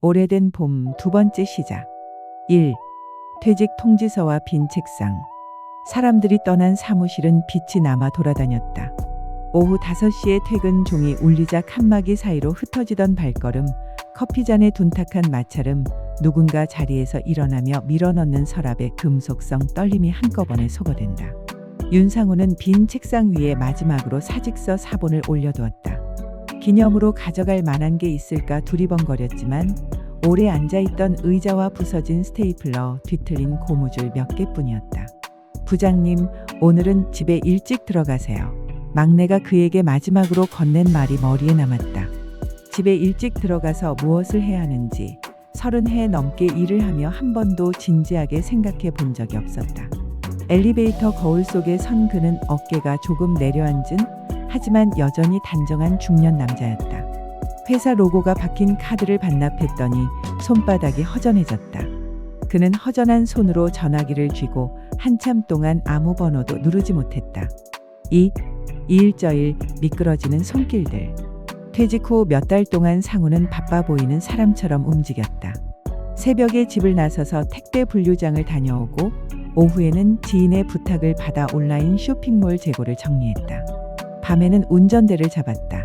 오래된 봄 두 번째 시작. 1. 퇴직 통지서와 빈 책상. 사람들이 떠난 사무실은 빛이 남아 돌아다녔다. 오후 5시에 퇴근 종이 울리자 칸막이 사이로 흩어지던 발걸음, 커피잔에 둔탁한 마찰음, 누군가 자리에서 일어나며 밀어넣는 서랍의 금속성 떨림이 한꺼번에 소거된다. 윤상우는 빈 책상 위에 마지막으로 사직서 4본을 올려두었다. 기념으로 가져갈 만한 게 있을까 두리번거렸지만 오래 앉아있던 의자와 부서진 스테이플러, 뒤틀린 고무줄 몇 개뿐이었다. 부장님, 오늘은 집에 일찍 들어가세요. 막내가 그에게 마지막으로 건넨 말이 머리에 남았다. 집에 일찍 들어가서 무엇을 해야 하는지 30해 넘게 일을 하며 한 번도 진지하게 생각해 본 적이 없었다. 엘리베이터 거울 속에 선 그는 어깨가 조금 내려앉은 하지만 여전히 단정한 중년 남자였다. 회사 로고가 박힌 카드를 반납했더니 손바닥이 허전해졌다. 그는 허전한 손으로 전화기를 쥐고 한참 동안 아무 번호도 누르지 못했다. 이일저일 미끄러지는 손길들. 퇴직 후 몇 달 동안 상우는 바빠 보이는 사람처럼 움직였다. 새벽에 집을 나서서 택배 분류장을 다녀오고 오후에는 지인의 부탁을 받아 온라인 쇼핑몰 재고를 정리했다. 밤에는 운전대를 잡았다.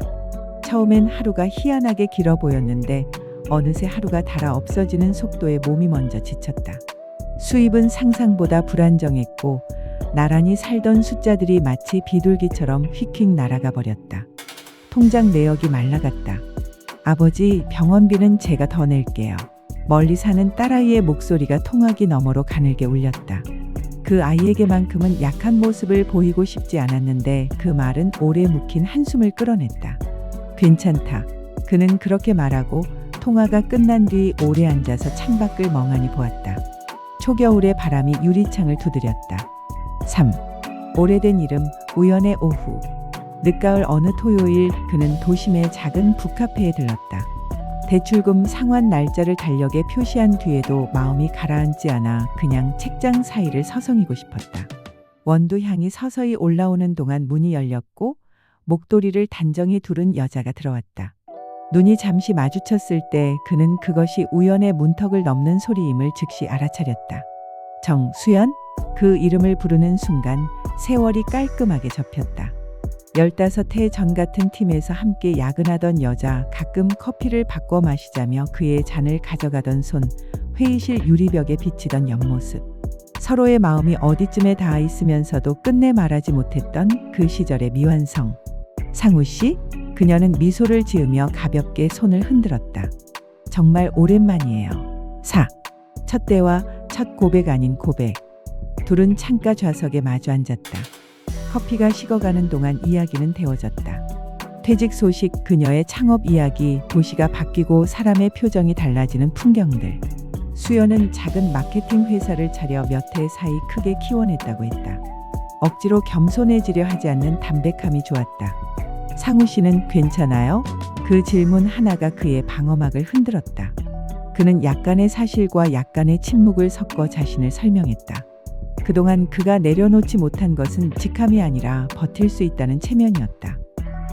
처음엔 하루가 희한하게 길어 보였는데 어느새 하루가 닳아 없어지는 속도에 몸이 먼저 지쳤다. 수입은 상상보다 불안정했고 나란히 살던 숫자들이 마치 비둘기처럼 휙휙 날아가 버렸다. 통장 내역이 말라갔다. 아버지, 병원비는 제가 더 낼게요. 멀리 사는 딸아이의 목소리가 통화기 너머로 가늘게 울렸다. 그 아이에게만큼은 약한 모습을 보이고 싶지 않았는데 그 말은 오래 묵힌 한숨을 끌어냈다. 괜찮다. 그는 그렇게 말하고 통화가 끝난 뒤 오래 앉아서 창밖을 멍하니 보았다. 초겨울의 바람이 유리창을 두드렸다. 3. 오래된 이름, 우연의 오후. 늦가을 어느 토요일 그는 도심의 작은 북카페에 들렀다. 대출금 상환 날짜를 달력에 표시한 뒤에도 마음이 가라앉지 않아 그냥 책장 사이를 서성이고 싶었다. 원두 향이 서서히 올라오는 동안 문이 열렸고 목도리를 단정히 두른 여자가 들어왔다. 눈이 잠시 마주쳤을 때 그는 그것이 우연의 문턱을 넘는 소리임을 즉시 알아차렸다. 정수연? 그 이름을 부르는 순간 세월이 깔끔하게 접혔다. 15해 전 같은 팀에서 함께 야근하던 여자, 가끔 커피를 바꿔 마시자며 그의 잔을 가져가던 손, 회의실 유리벽에 비치던 옆모습. 서로의 마음이 어디쯤에 닿아 있으면서도 끝내 말하지 못했던 그 시절의 미완성. 상우 씨? 그녀는 미소를 지으며 가볍게 손을 흔들었다. 정말 오랜만이에요. 4. 첫 대화, 첫 고백 아닌 고백. 둘은 창가 좌석에 마주 앉았다. 커피가 식어가는 동안 이야기는 데워졌다. 퇴직 소식, 그녀의 창업 이야기, 도시가 바뀌고 사람의 표정이 달라지는 풍경들. 수연은 작은 마케팅 회사를 차려 몇 해 사이 크게 키워냈다고 했다. 억지로 겸손해지려 하지 않는 담백함이 좋았다. 상우 씨는 괜찮아요? 그 질문 하나가 그의 방어막을 흔들었다. 그는 약간의 사실과 약간의 침묵을 섞어 자신을 설명했다. 그동안 그가 내려놓지 못한 것은 직함이 아니라 버틸 수 있다는 체면이었다.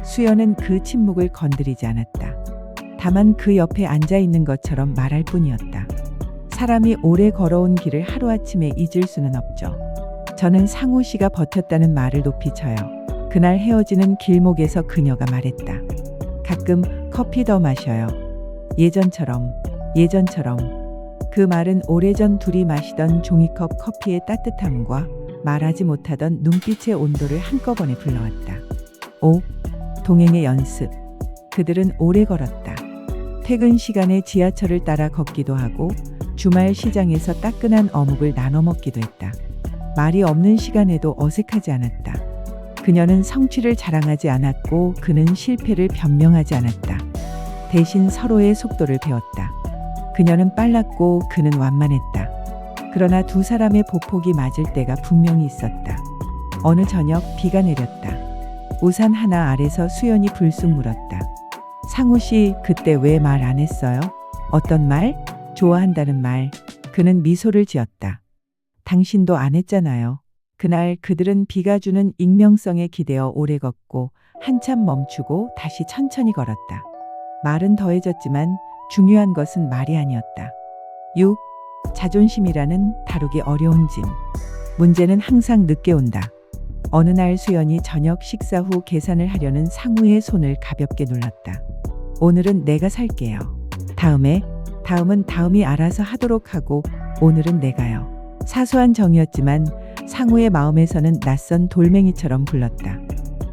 수연은 그 침묵을 건드리지 않았다. 다만 그 옆에 앉아 있는 것처럼 말할 뿐이었다. 사람이 오래 걸어온 길을 하루아침에 잊을 수는 없죠. 저는 상우 씨가 버텼다는 말을 높이 쳐요. 그날 헤어지는 길목에서 그녀가 말했다. 가끔 커피 더 마셔요. 예전처럼. 그 말은 오래전 둘이 마시던 종이컵 커피의 따뜻함과 말하지 못하던 눈빛의 온도를 한꺼번에 불러왔다. 5. 동행의 연습. 그들은 오래 걸었다. 퇴근 시간에 지하철을 따라 걷기도 하고 주말 시장에서 따끈한 어묵을 나눠 먹기도 했다. 말이 없는 시간에도 어색하지 않았다. 그녀는 성취를 자랑하지 않았고 그는 실패를 변명하지 않았다. 대신 서로의 속도를 배웠다. 그녀는 빨랐고 그는 완만했다. 그러나 두 사람의 보폭이 맞을 때가 분명히 있었다. 어느 저녁 비가 내렸다. 우산 하나 아래서 수연이 불쑥 물었다. 상우 씨, 그때 왜 말 안 했어요? 어떤 말? 좋아한다는 말. 그는 미소를 지었다. 당신도 안 했잖아요. 그날 그들은 비가 주는 익명성에 기대어 오래 걷고 한참 멈추고 다시 천천히 걸었다. 말은 더해졌지만 중요한 것은 말이 아니었다. 6. 자존심이라는 다루기 어려운 짐. 문제는 항상 늦게 온다. 어느 날 수연이 저녁 식사 후 계산을 하려는 상우의 손을 가볍게 눌렀다. 오늘은 내가 살게요. 다음은 다음이 알아서 하도록 하고 오늘은 내가요. 사소한 정이었지만 상우의 마음에서는 낯선 돌멩이처럼 굴렀다.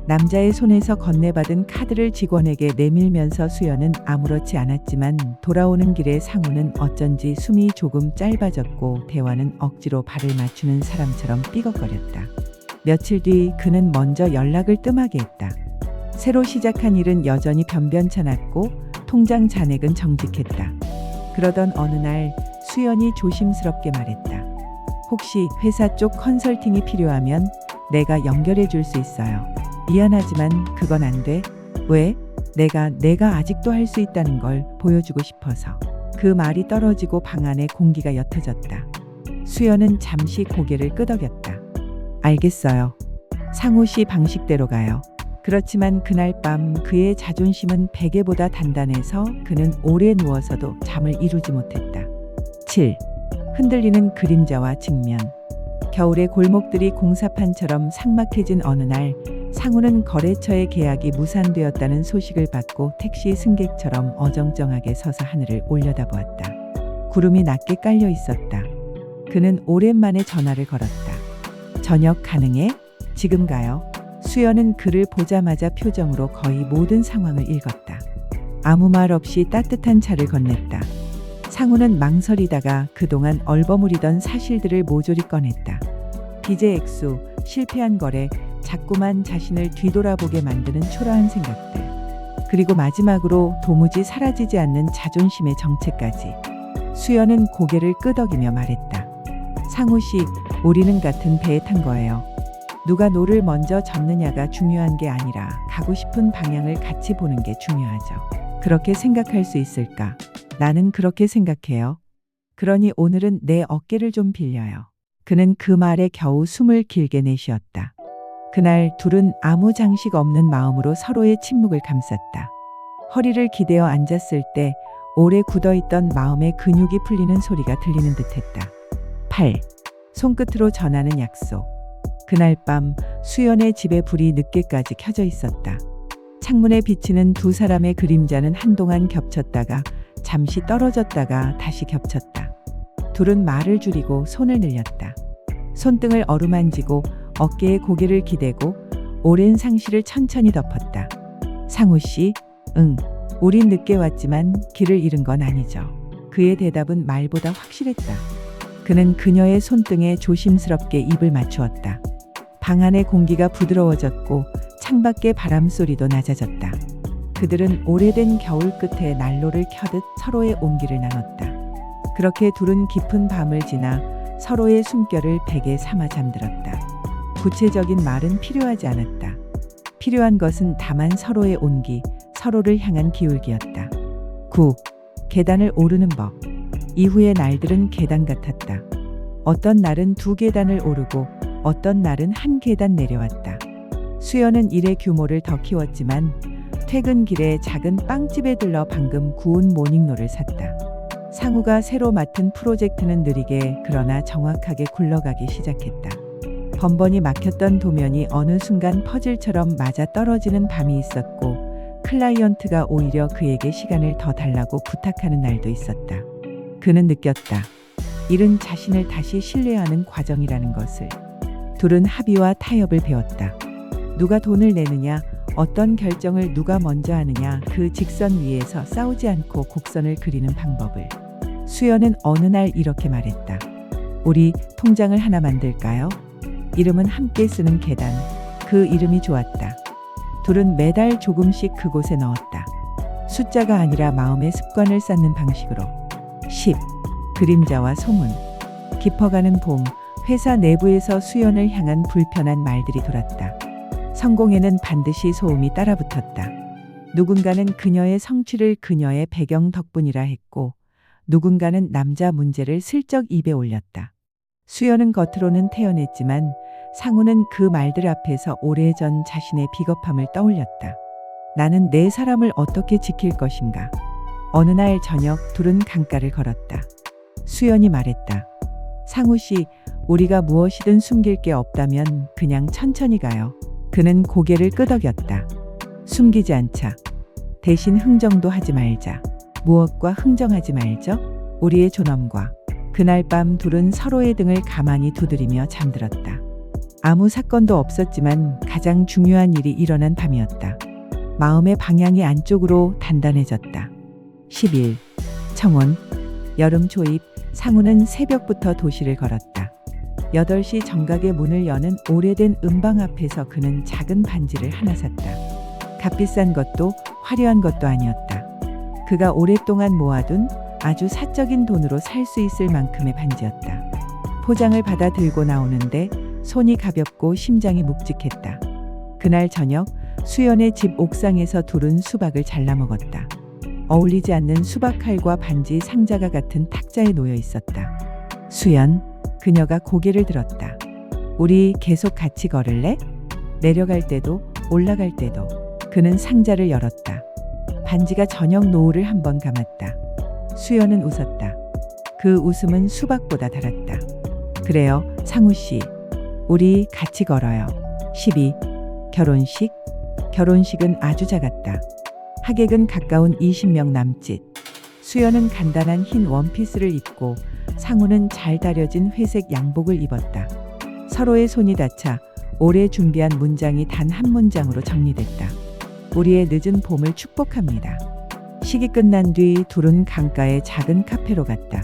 남자의 손에서 건네받은 카드를 직원에게 내밀면서 수연은 아무렇지 않았지만 돌아오는 길에 상우는 어쩐지 숨이 조금 짧아졌고 대화는 억지로 발을 맞추는 사람처럼 삐걱거렸다. 며칠 뒤 그는 먼저 연락을 뜸하게 했다. 새로 시작한 일은 여전히 변변찮았고 통장 잔액은 정직했다. 그러던 어느 날 수연이 조심스럽게 말했다. 혹시 회사 쪽 컨설팅이 필요하면 내가 연결해 줄 수 있어요. 미안하지만 그건 안 돼. 왜? 내가 아직도 할 수 있다는 걸 보여주고 싶어서. 그 말이 떨어지고 방 안에 공기가 옅어졌다. 수연은 잠시 고개를 끄덕였다. 알겠어요. 상우 씨 방식대로 가요. 그렇지만 그날 밤 그의 자존심은 베개보다 단단해서 그는 오래 누워서도 잠을 이루지 못했다. 7. 흔들리는 그림자와 직면. 겨울의 골목들이 공사판처럼 삭막해진 어느 날 상우는 거래처의 계약이 무산되었다는 소식을 받고 택시 승객처럼 어정쩡하게 서서 하늘을 올려다보았다. 구름이 낮게 깔려 있었다. 그는 오랜만에 전화를 걸었다. 저녁 가능해? 지금 가요? 수연은 그를 보자마자 표정으로 거의 모든 상황을 읽었다. 아무 말 없이 따뜻한 차를 건넸다. 상우는 망설이다가 그동안 얼버무리던 사실들을 모조리 꺼냈다. 빚의 액수, 실패한 거래, 자꾸만 자신을 뒤돌아보게 만드는 초라한 생각들. 그리고 마지막으로 도무지 사라지지 않는 자존심의 정체까지. 수연은 고개를 끄덕이며 말했다. 상우 씨, 우리는 같은 배에 탄 거예요. 누가 노를 먼저 젓느냐가 중요한 게 아니라 가고 싶은 방향을 같이 보는 게 중요하죠. 그렇게 생각할 수 있을까? 나는 그렇게 생각해요. 그러니 오늘은 내 어깨를 좀 빌려요. 그는 그 말에 겨우 숨을 길게 내쉬었다. 그날 둘은 아무 장식 없는 마음으로 서로의 침묵을 감쌌다. 허리를 기대어 앉았을 때 오래 굳어있던 마음의 근육이 풀리는 소리가 들리는 듯했다. 8. 손끝으로 전하는 약속. 그날 밤 수연의 집에 불이 늦게까지 켜져 있었다. 창문에 비치는 두 사람의 그림자는 한동안 겹쳤다가 잠시 떨어졌다가 다시 겹쳤다. 둘은 말을 줄이고 손을 늘렸다. 손등을 어루만지고 어깨에 고개를 기대고 오랜 상실을 천천히 덮었다. 상우 씨, 응, 우린 늦게 왔지만 길을 잃은 건 아니죠. 그의 대답은 말보다 확실했다. 그는 그녀의 손등에 조심스럽게 입을 맞추었다. 방 안의 공기가 부드러워졌고 창밖의 바람 소리도 낮아졌다. 그들은 오래된 겨울 끝에 난로를 켜듯 서로의 온기를 나눴다. 그렇게 둘은 깊은 밤을 지나 서로의 숨결을 베개 삼아 잠들었다. 구체적인 말은 필요하지 않았다. 필요한 것은 다만 서로의 온기, 서로를 향한 기울기였다. 9. 계단을 오르는 법. 이후의 날들은 계단 같았다. 어떤 날은 2계단을 오르고 어떤 날은 1계단 내려왔다. 수연은 일의 규모를 더 키웠지만 퇴근길에 작은 빵집에 들러 방금 구운 모닝롤을 샀다. 상우가 새로 맡은 프로젝트는 느리게 그러나 정확하게 굴러가기 시작했다. 번번이 막혔던 도면이 어느 순간 퍼즐처럼 맞아 떨어지는 밤이 있었고 클라이언트가 오히려 그에게 시간을 더 달라고 부탁하는 날도 있었다. 그는 느꼈다. 일은 자신을 다시 신뢰하는 과정이라는 것을. 둘은 합의와 타협을 배웠다. 누가 돈을 내느냐, 어떤 결정을 누가 먼저 하느냐, 그 직선 위에서 싸우지 않고 곡선을 그리는 방법을. 수연은 어느 날 이렇게 말했다. 우리 통장을 하나 만들까요? 이름은 함께 쓰는 계단. 그 이름이 좋았다. 둘은 매달 조금씩 그곳에 넣었다. 숫자가 아니라 마음의 습관을 쌓는 방식으로. 10. 그림자와 소문. 깊어가는 봄, 회사 내부에서 수연을 향한 불편한 말들이 돌았다. 성공에는 반드시 소음이 따라붙었다. 누군가는 그녀의 성취를 그녀의 배경 덕분이라 했고 누군가는 남자 문제를 슬쩍 입에 올렸다. 수연은 겉으로는 태연했지만 상우는 그 말들 앞에서 오래전 자신의 비겁함을 떠올렸다. 나는 내 사람을 어떻게 지킬 것인가? 어느 날 저녁 둘은 강가를 걸었다. 수연이 말했다. 상우 씨, 우리가 무엇이든 숨길 게 없다면 그냥 천천히 가요. 그는 고개를 끄덕였다. 숨기지 않자. 대신 흥정도 하지 말자. 무엇과 흥정하지 말죠? 우리의 존엄과. 그날 밤 둘은 서로의 등을 가만히 두드리며 잠들었다. 아무 사건도 없었지만 가장 중요한 일이 일어난 밤이었다. 마음의 방향이 안쪽으로 단단해졌다. 10일 청혼. 여름 초입. 상우는 새벽부터 도시를 걸었다. 8시 정각에 문을 여는 오래된 음방 앞에서 그는 작은 반지를 하나 샀다. 값비싼 것도 화려한 것도 아니었다. 그가 오랫동안 모아둔 아주 사적인 돈으로 살 수 있을 만큼의 반지였다. 포장을 받아 들고 나오는데 손이 가볍고 심장이 묵직했다. 그날 저녁 수연의 집 옥상에서 둘은 수박을 잘라 먹었다. 어울리지 않는 수박칼과 반지 상자가 같은 탁자에 놓여 있었다. 수연, 그녀가 고개를 들었다. 우리 계속 같이 걸을래? 내려갈 때도 올라갈 때도. 그는 상자를 열었다. 반지가 저녁 노을을 한번 감았다. 수연은 웃었다. 그 웃음은 수박보다 달았다. 그래요, 상우 씨. 우리 같이 걸어요. 12. 결혼식. 결혼식은 아주 작았다. 하객은 가까운 20명 남짓. 수연은 간단한 흰 원피스를 입고 상우는 잘 다려진 회색 양복을 입었다. 서로의 손이 닿자 오래 준비한 문장이 단 한 문장으로 정리됐다. 우리의 늦은 봄을 축복합니다. 식이 끝난 뒤 둘은 강가의 작은 카페로 갔다.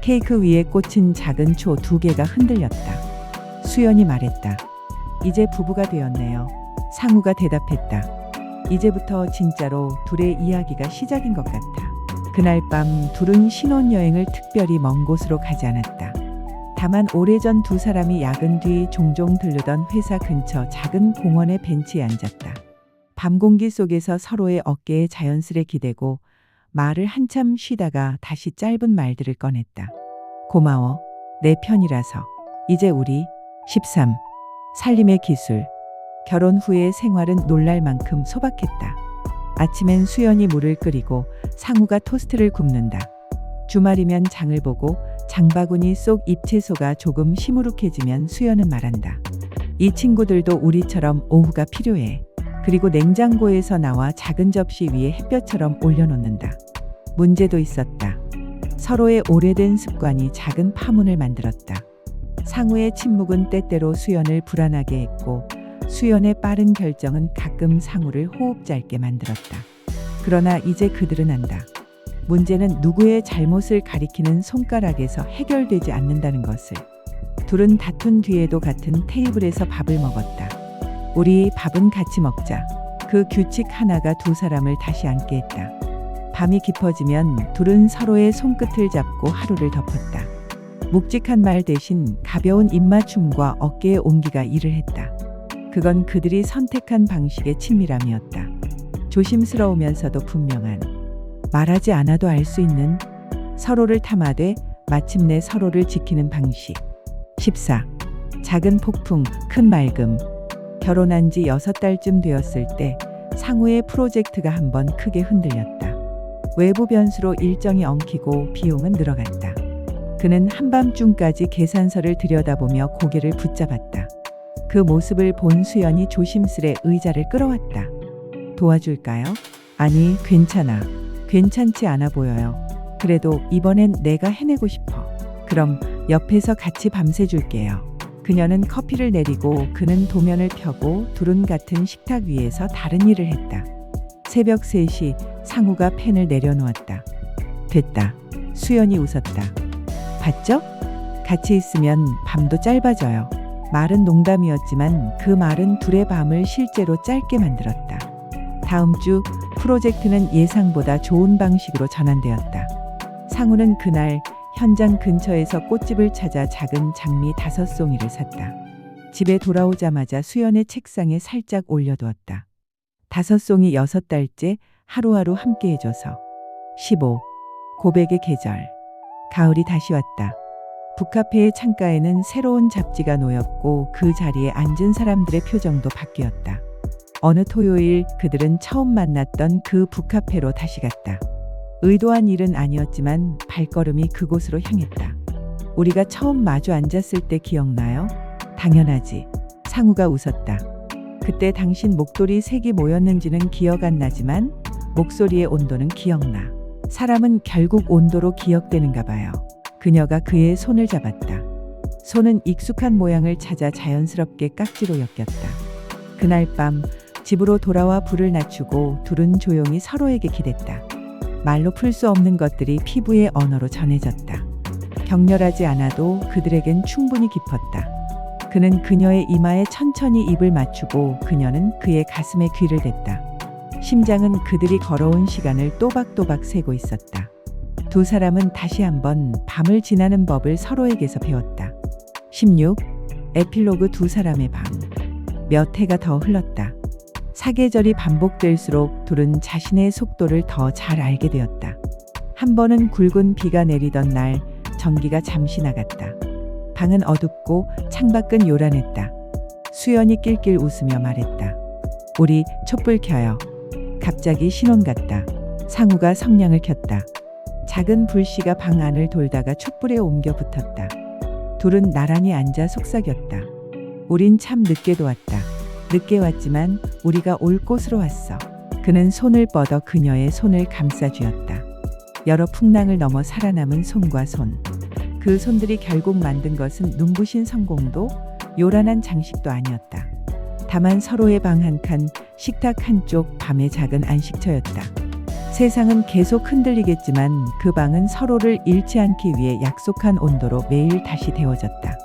케이크 위에 꽂힌 작은 초 2개가 흔들렸다. 수연이 말했다. 이제 부부가 되었네요. 상우가 대답했다. 이제부터 진짜로 둘의 이야기가 시작인 것 같아. 그날 밤 둘은 신혼여행을 특별히 먼 곳으로 가지 않았다. 다만 오래전 두 사람이 야근 뒤 종종 들르던 회사 근처 작은 공원의 벤치에 앉았다. 밤 공기 속에서 서로의 어깨에 자연스레 기대고 말을 한참 쉬다가 다시 짧은 말들을 꺼냈다. 고마워. 내 편이라서. 이제 우리. 13. 살림의 기술. 결혼 후의 생활은 놀랄 만큼 소박했다. 아침엔 수연이 물을 끓이고 상우가 토스트를 굽는다. 주말이면 장을 보고 장바구니 속 잎채소가 조금 시무룩해지면 수연은 말한다. 이 친구들도 우리처럼 오후가 필요해. 그리고 냉장고에서 나와 작은 접시 위에 햇볕처럼 올려놓는다. 문제도 있었다. 서로의 오래된 습관이 작은 파문을 만들었다. 상우의 침묵은 때때로 수연을 불안하게 했고 수연의 빠른 결정은 가끔 상우를 호흡 짧게 만들었다. 그러나 이제 그들은 안다. 문제는 누구의 잘못을 가리키는 손가락에서 해결되지 않는다는 것을. 둘은 다툰 뒤에도 같은 테이블에서 밥을 먹었다. 우리 밥은 같이 먹자. 그 규칙 하나가 두 사람을 다시 앉게 했다. 밤이 깊어지면 둘은 서로의 손끝을 잡고 하루를 덮었다. 묵직한 말 대신 가벼운 입맞춤과 어깨의 온기가 일을 했다. 그건 그들이 선택한 방식의 친밀함이었다. 조심스러우면서도 분명한, 말하지 않아도 알 수 있는, 서로를 탐하되 마침내 서로를 지키는 방식. 14. 작은 폭풍, 큰 맑음. 결혼한 지 6달쯤 되었을 때 상우의 프로젝트가 한번 크게 흔들렸다. 외부 변수로 일정이 엉키고 비용은 늘어갔다. 그는 한밤중까지 계산서를 들여다보며 고개를 붙잡았다. 그 모습을 본 수연이 조심스레 의자를 끌어왔다. 도와줄까요? 아니, 괜찮아. 괜찮지 않아 보여요. 그래도 이번엔 내가 해내고 싶어. 그럼 옆에서 같이 밤새줄게요. 그녀는 커피를 내리고 그는 도면을 펴고 둘은 같은 식탁 위에서 다른 일을 했다. 새벽 3시 상우가 펜을 내려놓았다. 됐다. 수연이 웃었다. 봤죠? 같이 있으면 밤도 짧아져요. 말은 농담이었지만 그 말은 둘의 밤을 실제로 짧게 만들었다. 다음 주 프로젝트는 예상보다 좋은 방식으로 전환되었다. 상우는 그날 현장 근처에서 꽃집을 찾아 작은 장미 5송이를 샀다. 집에 돌아오자마자 수연의 책상에 살짝 올려두었다. 5송이 6달째 하루하루 함께 해줘서. 15. 고백의 계절. 가을이 다시 왔다. 북카페의 창가에는 새로운 잡지가 놓였고 그 자리에 앉은 사람들의 표정도 바뀌었다. 어느 토요일 그들은 처음 만났던 그 북카페로 다시 갔다. 의도한 일은 아니었지만 발걸음이 그곳으로 향했다. 우리가 처음 마주 앉았을 때 기억나요? 당연하지. 상우가 웃었다. 그때 당신 목도리 색이 뭐였는지는 기억 안 나지만 목소리의 온도는 기억나. 사람은 결국 온도로 기억되는가 봐요. 그녀가 그의 손을 잡았다. 손은 익숙한 모양을 찾아 자연스럽게 깍지로 엮였다. 그날 밤 집으로 돌아와 불을 낮추고 둘은 조용히 서로에게 기댔다. 말로 풀 수 없는 것들이 피부의 언어로 전해졌다. 격렬하지 않아도 그들에겐 충분히 깊었다. 그는 그녀의 이마에 천천히 입을 맞추고 그녀는 그의 가슴에 귀를 댔다. 심장은 그들이 걸어온 시간을 또박또박 세고 있었다. 두 사람은 다시 한번 밤을 지나는 법을 서로에게서 배웠다. 16. 에필로그 두 사람의 밤. 몇 해가 더 흘렀다. 사계절이 반복될수록 둘은 자신의 속도를 더 잘 알게 되었다. 한 번은 굵은 비가 내리던 날 전기가 잠시 나갔다. 방은 어둡고 창밖은 요란했다. 수연이 낄낄 웃으며 말했다. 우리 촛불 켜요. 갑자기 신혼 같다. 상우가 성냥을 켰다. 작은 불씨가 방 안을 돌다가 촛불에 옮겨 붙었다. 둘은 나란히 앉아 속삭였다. 우린 참 늦게도 왔다. 늦게 왔지만 우리가 올 곳으로 왔어. 그는 손을 뻗어 그녀의 손을 감싸쥐었다. 여러 풍랑을 넘어 살아남은 손과 손. 그 손들이 결국 만든 것은 눈부신 성공도 요란한 장식도 아니었다. 다만 서로의 방 한 칸, 식탁 한쪽, 밤의 작은 안식처였다. 세상은 계속 흔들리겠지만 그 방은 서로를 잃지 않기 위해 약속한 온도로 매일 다시 데워졌다.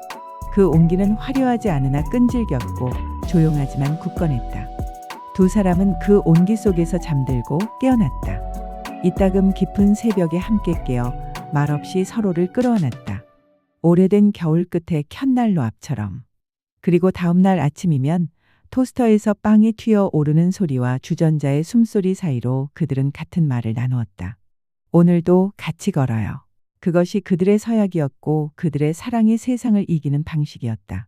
그 온기는 화려하지 않으나 끈질겼고 조용하지만 굳건했다. 두 사람은 그 온기 속에서 잠들고 깨어났다. 이따금 깊은 새벽에 함께 깨어 말없이 서로를 끌어안았다. 오래된 겨울 끝에 켠 난로 앞처럼. 그리고 다음날 아침이면 토스터에서 빵이 튀어 오르는 소리와 주전자의 숨소리 사이로 그들은 같은 말을 나누었다. 오늘도 같이 걸어요. 그것이 그들의 서약이었고 그들의 사랑이 세상을 이기는 방식이었다.